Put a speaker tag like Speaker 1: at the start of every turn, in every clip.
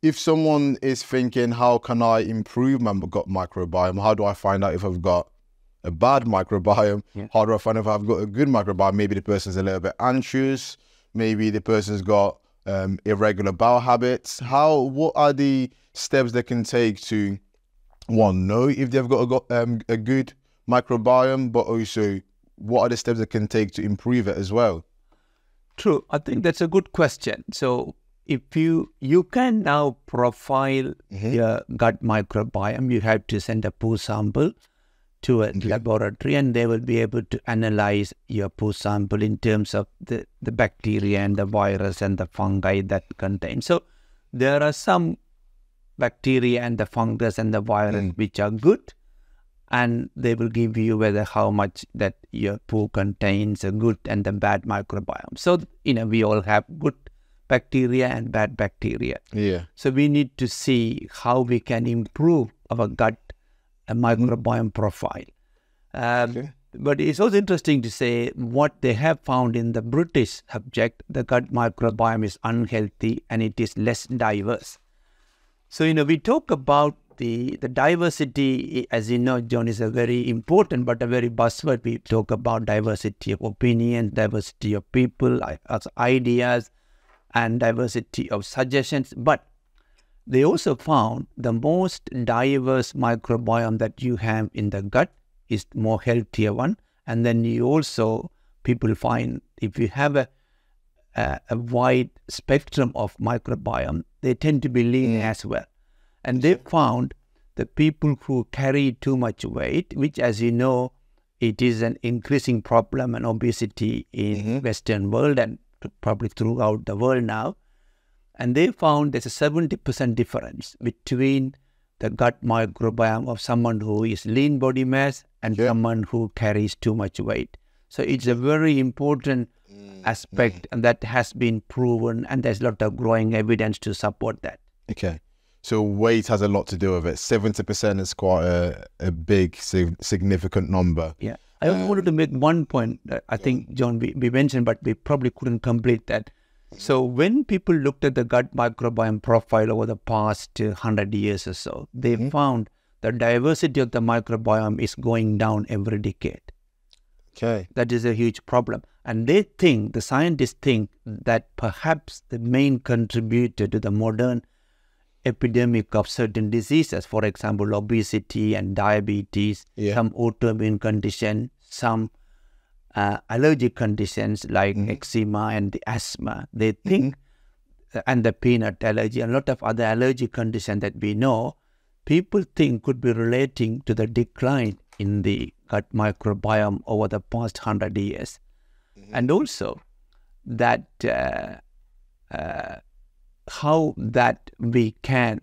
Speaker 1: If someone is thinking, how can I improve my gut microbiome? How do I find out if I've got a bad microbiome?
Speaker 2: Yeah.
Speaker 1: How do I find out if I've got a good microbiome? Maybe the person's a little bit anxious. Maybe the person's got irregular bowel habits. What are the steps they can take to, one, know if they've got a good microbiome, but also what are the steps they can take to improve it as well?
Speaker 2: True. I think that's a good question. So if you can now profile your gut microbiome, you have to send a poo sample to a laboratory, and they will be able to analyze your poo sample in terms of the bacteria and the virus and the fungi that contain. So there are some bacteria and the fungus and the virus which are good, and they will give you whether how much that your poo contains a good and the bad microbiome. So, we all have good bacteria and bad bacteria.
Speaker 1: Yeah.
Speaker 2: So we need to see how we can improve our gut microbiome profile. But it's also interesting to say what they have found in the British subject, the gut microbiome is unhealthy and it is less diverse. So, we talk about the diversity, as you know, John, is a very important but a very buzzword. We talk about diversity of opinion, diversity of people, ideas, and diversity of suggestions. But they also found the most diverse microbiome that you have in the gut is more healthier one. And then people find if you have a wide spectrum of microbiome, they tend to be lean as well. And they found the people who carry too much weight, which, as you know, it is an increasing problem and obesity in Western world and probably throughout the world now. And they found there's a 70% difference between the gut microbiome of someone who is lean body mass and someone who carries too much weight. So it's a very important aspect, and that has been proven, and there's a lot of growing evidence to support that.
Speaker 1: Okay. So weight has a lot to do with it. 70% is quite a big, significant number.
Speaker 2: Yeah. I wanted to make one point. I think, John, we mentioned, but we probably couldn't complete that. So when people looked at the gut microbiome profile over the past 100 years or so, they found the diversity of the microbiome is going down every decade.
Speaker 1: Okay.
Speaker 2: That is a huge problem. And the scientists think that perhaps the main contributor to the modern epidemic of certain diseases, for example, obesity and diabetes, some autoimmune condition, some allergic conditions like eczema and the asthma, they think, and the peanut allergy, and a lot of other allergic conditions that we know, people think could be relating to the decline in the gut microbiome over the past 100 years. And also that how that we can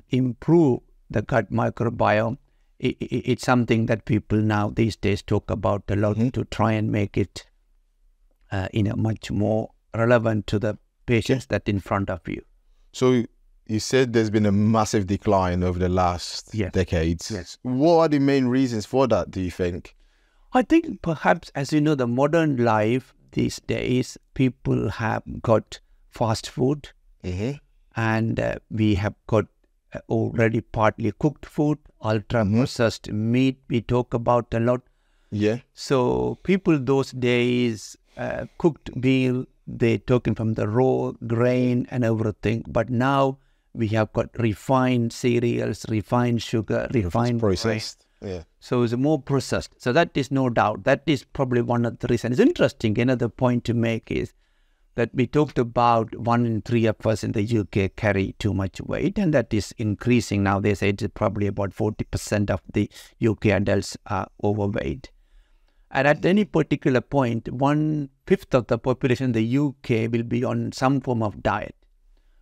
Speaker 2: improve the gut microbiome, it's something that people now these days talk about a lot to try and make it much more relevant to the patients that in front of you.
Speaker 1: So you said there's been a massive decline over the last decades.
Speaker 2: Yes.
Speaker 1: What are the main reasons for that, do you think?
Speaker 2: I think perhaps, as you know, the modern life these days, people have got fast food, and we have got already partly cooked food, ultra-processed meat we talk about a lot.
Speaker 1: Yeah.
Speaker 2: So people those days, cooked meal, they talking from the raw grain and everything. But now we have got refined cereals, refined sugar, refined
Speaker 1: processed.
Speaker 2: Yeah. So it's more processed. So that is no doubt. That is probably one of the reasons. It's interesting. Another point to make is that we talked about 1 in 3 of us in the UK carry too much weight, and that is increasing now. They say it's probably about 40% of the UK adults are overweight. And at any particular point, 1/5 of the population in the UK will be on some form of diet.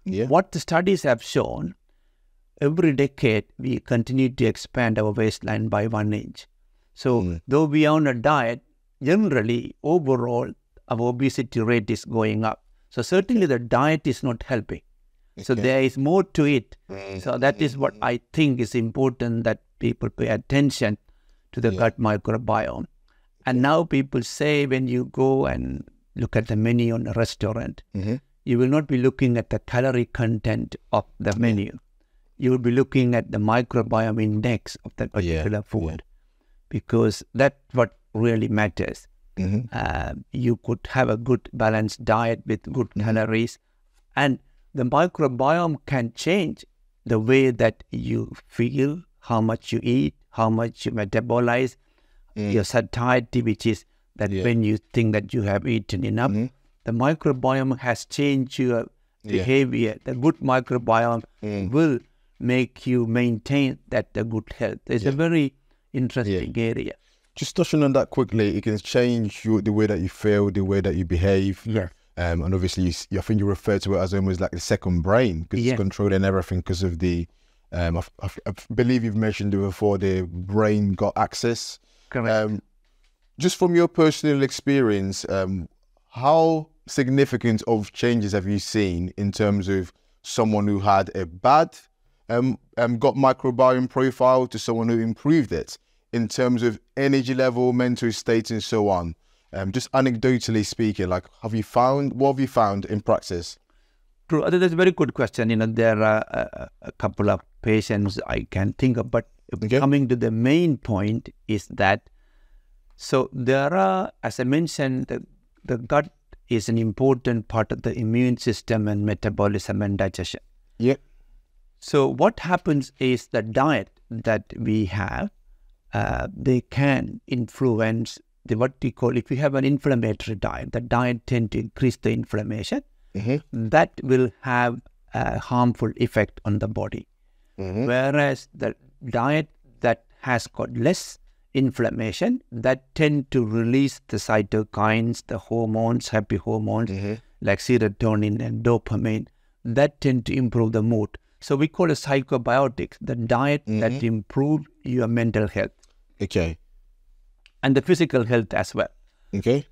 Speaker 1: Yeah.
Speaker 2: What the studies have shown, every decade we continue to expand our waistline by 1 inch. So though we are on a diet, generally overall our obesity rate is going up. So certainly the diet is not helping. So there is more to it. So that is what I think is important, that people pay attention to the gut microbiome. And now people say when you go and look at the menu on a restaurant, you will not be looking at the calorie content of the menu. You will be looking at the microbiome index of that particular food, because that's what really matters. You could have a good balanced diet with good calories, and the microbiome can change the way that you feel, how much you eat, how much you metabolize, your satiety, which is that when you think that you have eaten enough, the microbiome has changed your behavior. The good microbiome will make you maintain that the good health. It's a very interesting area.
Speaker 1: Just touching on that quickly, it can change the way that you feel, the way that you behave.
Speaker 2: Yeah.
Speaker 1: And obviously, I think you refer to it as almost like the second brain, because it's controlling everything because of the, I believe you've mentioned it before, the brain-gut axis.
Speaker 2: Correct.
Speaker 1: Just from your personal experience, how significant of changes have you seen in terms of someone who had a bad gut microbiome profile to someone who improved it, in terms of energy level, mental state, and so on? Just anecdotally speaking, like, what have you found in practice?
Speaker 2: True. That's a very good question. There are a couple of patients I can think of, but coming to the main point is that, so there are, as I mentioned, the gut is an important part of the immune system and metabolism and digestion.
Speaker 1: Yeah.
Speaker 2: So what happens is the diet that we have, they can influence what we call, if you have an inflammatory diet, the diet tends to increase the inflammation. That will have a harmful effect on the body. Whereas the diet that has got less inflammation, that tend to release the cytokines, the hormones, happy hormones, like serotonin and dopamine, that tend to improve the mood. So we call it psychobiotics, the diet that improves your mental health.
Speaker 1: Okay.
Speaker 2: And the physical health as well.
Speaker 1: Okay.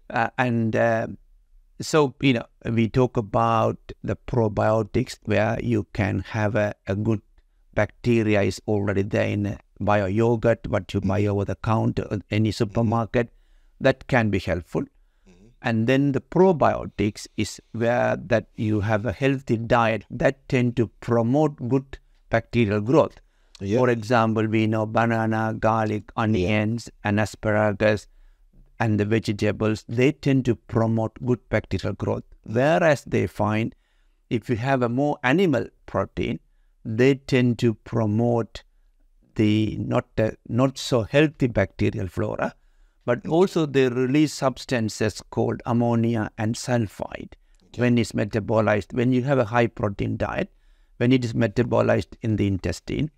Speaker 2: So, we talk about the probiotics, where you can have a good bacteria is already there in bio yogurt, what you buy over the counter, any supermarket, that can be helpful. And then the probiotics is where that you have a healthy diet that tend to promote good bacterial growth. For example, we know banana, garlic, onions, and asparagus, and the vegetables, they tend to promote good bacterial growth. Whereas they find if you have a more animal protein, they tend to promote the not so healthy bacterial flora, but also they release substances called ammonia and sulfide when it's metabolized. When you have a high protein diet, when it is metabolized in the intestine,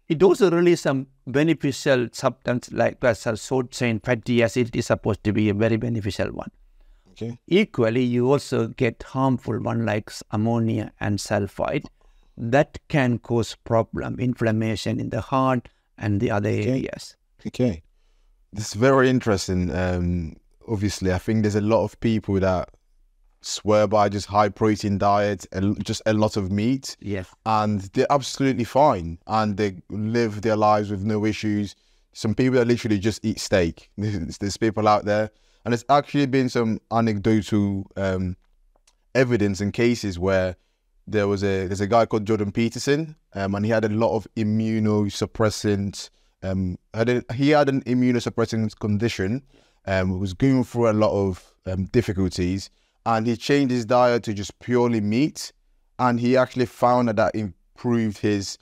Speaker 2: it also releases some beneficial substance like short chain fatty acid is supposed to be a very beneficial one. Equally, you also get harmful one like ammonia and sulfide that can cause problem, inflammation in the heart and the other areas.
Speaker 1: Okay. This is very interesting. Obviously, I think there's a lot of people that swear by just high protein diet and just a lot of meat.
Speaker 2: Yes. And
Speaker 1: they're absolutely fine and they live their lives with no issues. Some people that literally just eat steak. There's people out there. And there's actually been some anecdotal evidence and cases where there's a guy called Jordan Peterson, and he had a lot of immunosuppressant. He had an immunosuppressant condition, was going through a lot of difficulties, and he changed his diet to just purely meat, and he actually found that improved his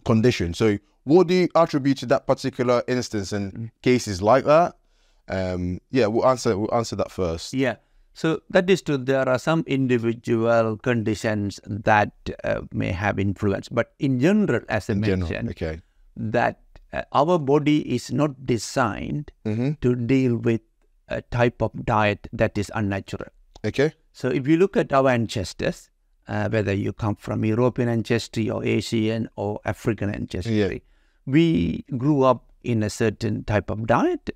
Speaker 1: condition. So, what do you attribute to that particular instance and cases like that? We'll answer that first.
Speaker 2: Yeah. So that is true. There are some individual conditions that may have influence, but in general, as I mentioned, that our body is not designed to deal with a type of diet that is unnatural.
Speaker 1: Okay.
Speaker 2: So if you look at our ancestors, whether you come from European ancestry or Asian or African ancestry, we grew up in a certain type of diet.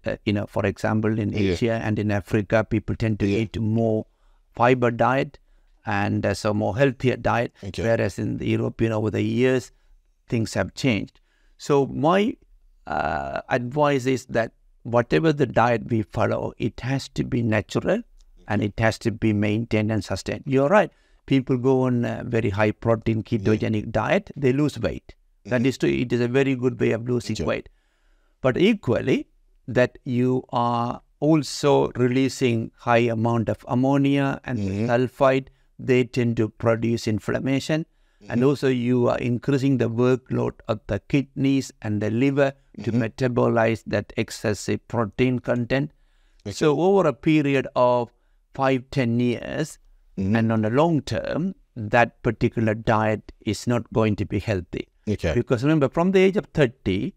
Speaker 2: For example, in Asia and in Africa, people tend to eat more fiber diet and so more healthier diet. Whereas in the European, over the years, things have changed. So my advice is that whatever the diet we follow, it has to be natural and it has to be maintained and sustained. You're right. People go on a very high protein ketogenic diet, they lose weight. That is true. It is a very good way of losing weight. But equally, that you are also releasing high amount of ammonia and sulfide, they tend to produce inflammation. And also you are increasing the workload of the kidneys and the liver to metabolize that excessive protein content. So over a period of 5-10 years, and on the long term, that particular diet is not going to be healthy. Because remember, from the age of 30,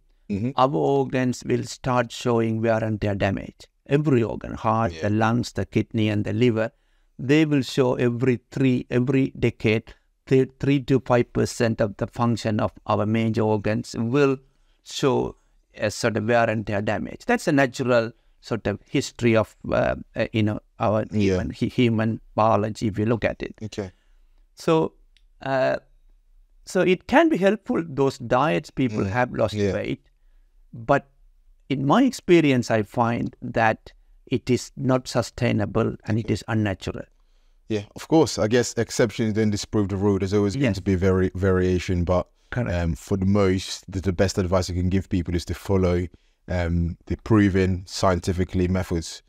Speaker 2: our organs will start showing wear and tear damage. Every organ, heart, the lungs, the kidney and the liver, they will show every decade, 3 to 5% of the function of our major organs will show a sort of wear and tear damage. That's a natural sort of history of our human biology if you look at it. So it can be helpful, those diets people have lost weight, but in my experience I find that it is not sustainable and it is unnatural.
Speaker 1: Yeah, of course. I guess exceptions don't disprove the rule. There's always going to be variation, but for the most, the best advice I can give people is to follow the proven scientifically methods.